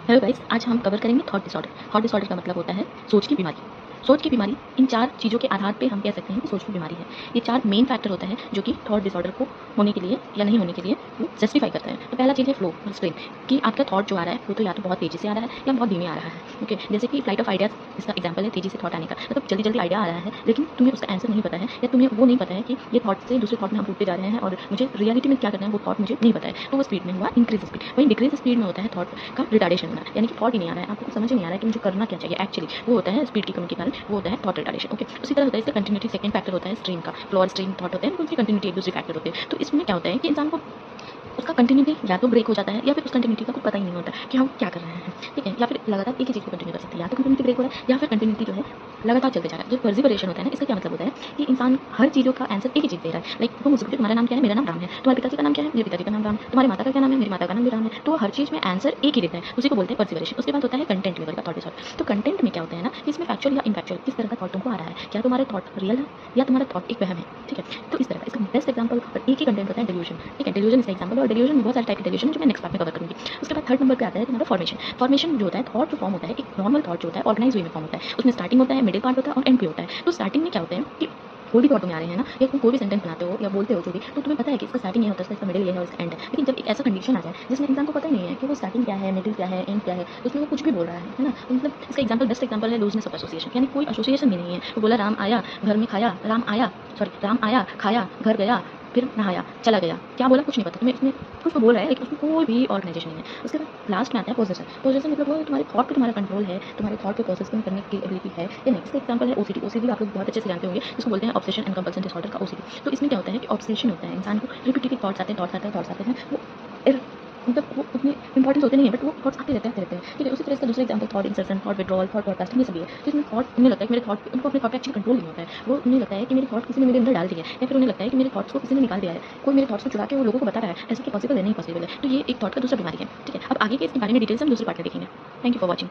Hello guys, आज हम cover करेंगे थॉट डिसऑर्डर। थॉट डिसऑर्डर का मतलब होता है सोच की बीमारी। सोच की बीमारी इन 4 चीज़ों के आधार पे हम कह सकते हैं कि सोच की बीमारी है। ये 4 मेन फैक्टर होता है जो कि थॉट डिसऑर्डर को होने के लिए या नहीं होने के लिए वो जस्टिफाई करता है। तो पहला चीज़ है फ्लो और स्ट्रीम, कि आपका थॉट जो आ रहा है वो तो या तो बहुत तेज़ी से आ रहा है या बहुत धीमे आ रहा है। ओके, जैसे कि फ्लाइट ऑफ आइडियाज इसका एग्जाम्पल है, तेज़ी से थॉट आने का। मतलब जल्दी जल्दी आइडिया आ रहा है लेकिन तुम्हें उसका आंसर नहीं पता है, या तुम्हें वो नहीं पता है कि ये थॉट से दूसरे थॉट में हम उठते जा रहे हैं और मुझे रियलिटी में क्या करना है वो थॉट मुझे नहीं पता है। तो वो स्पीड में हुआ इंक्रीज स्पीड। वहीं डिक्रीज स्पीड में होता है थॉट का रिटार्डेशन होना, यानी कि थॉट ही नहीं आ रहा है, आपको कुछ समझ ही नहीं आ रहा है कि मुझे करना क्या चाहिए एक्चुअली। वो होता है स्पीड की कमी के कारण, वो होता है थॉट रिटार्डेशन। ओके, उसी तरह होता है इसका कंटिन्यूटी। सेकंड फैक्टर होता है स्ट्रीम का। फ्लो और स्ट्रीम थॉट होते हैं, उनकी कंटिन्यूटी एक दूसरे फैक्टर होते हैं। तो इसमें क्या होता है कि इंसान को उसका कंटिन्यूटी या तो ब्रेक हो जाता है या फिर उस कंटिन्यूटी का कुछ पता ही नहीं होता कि हम क्या कर रहे हैं, ठीक है। या फिर लगातार एक ही चीज़ को कंटिन्यू कर सकते हैं, या तो कंटिन्यूटी ब्रेक हो रहा है या फिर कंटिन्यूटी जो है लगातार चलते जा रहा है। जो पर्सिवरेशन होता है ना, इसका क्या मतलब होता है कि इंसान हर चीज़ों का आंसर एक ही चीज़ दे रहा है। लाइक तुम मुझसे पूछो तुम्हारा नाम क्या है, मेरा नाम राम है। तुम्हारे पिताजी का नाम क्या है, मेरे पिताजी का नाम राम है। तुम्हारे माता का क्या नाम है, मेरी माता का नाम भी राम है। तो हर चीज़ में आंसर एक ही देता है, उसी को बोलते हैं पर्सिवरेशन। उसके बाद होता है कंटेंट लेवल का थॉट डिसऑर्डर। तो कंटेंट में क्या होता है ना, इसमें फैक्चुअल या इनफैक्चुअल किस तरह का थॉट तुमको आ रहा है, क्या तुम्हारे थॉट रियल है या तुम्हारा थॉट एक वहम है, ठीक है। तो इस तरह का इसका बेस्ट एग्जांपल और एक ही कंटेंट होता है डिल्यूजन, ठीक है। डिल्यूजन इसका एग्जांपल, और डिल्यूजन में बहुत सारे टाइप के डिल्यूजन है जो मैं नेक्स्ट पार्ट में कवर करूंगी। उसके बाद थर्ड नंबर पे आता है तुम्हारा फॉर्मेशन। फॉर्मेशन जो होता है थॉट जो फॉर्म होता है, एक नॉर्मल थॉट जो होता है ऑर्गेनाइज वे में फॉर्म होता है। उसमें स्टार्टिंग होता है, मिडिल पार्ट होता है और एंड पे होता है। तो स्टार्टिंग में क्या होता है कि कोई भी थॉट तुम्हें आ रहे हैं ना, या तुम कोई भी सेंटेंस बनाते हो या बोलते हो जो भी, तो तुम्हें पता है कि इसका स्टार्टिंग ये होता है, इसका मिडिल ये है और इसका एंड है। लेकिन जब एक ऐसा कंडीशन आ जाए जिसमें इंसान को पता ही नहीं है कि वो स्टार्टिंग क्या है, मिडिल क्या है, एंड क्या है, तो उसमें वो कुछ भी बोल रहा है ना। तो मतलब इसका एग्जांपल, बेस्ट एग्जांपल है लूजनेस ऑफ एसोसिएशन, यानी कोई एसोसिएशन भी नहीं है। वो बोला राम आया घर में खाया, राम आया खाया घर गया फिर नहाया चला गया, क्या बोला कुछ नहीं पता तुम्हें। इसमें कुछ तो बोल रहा है लेकिन उसमें कोई भी ऑर्गेनाइजेशन नहीं है। उसके बाद लास्ट में आता है पोजेशन। पोजेशन मतलब वो तुम्हारे थॉट पे तुम्हारा कंट्रोल है, तुम्हारे थॉट पे प्रोसेसिंग करने की एबिलिटी है या नहीं। इसका एग्जांपल है ओसीडी। ओसीडी आप लोग बहुत अच्छे से जानते होंगे, इसको बोलते हैं ऑब्सेशन एंड कंपल्सन डिसऑर्डर का ओसीडी। तो इसमें क्या होता है कि ऑब्सेशन होता है, इंसान को रिपीटेटिव थॉट्स आते हैं, वो मतलब वो उतने इंपॉर्टेंट होते नहीं है, बट वो थॉट्स आते रहते हैं, ठीक है। उसी तरह इसका दूसरा example thought insertion, thought withdrawal, thought broadcasting, ये सभी है। तो इसमें थॉट उन्हें लगता है कि मेरे थॉट, उनको अपने थॉट पे एक्चुअली कंट्रोल नहीं होता है। वो उन्हें लगता है कि मेरे थॉट किसी ने मेरे अंदर डाल दिए हैं, या फिर उन्हें लगता है कि मेरे थॉट्स को किसी ने निकाल दिया है, कोई मेरे थॉट्स को चुरा के वो लोगों को बता रहा है। ऐसा कि पॉसिबल है, नहीं पॉसिबल है। तो ये एक थॉट का दूसरा बीमारी है, ठीक है। अब आगे के इसके बारे में डिटेल्स हम दूसरी पार्ट में देखेंगे। Thank you for watching.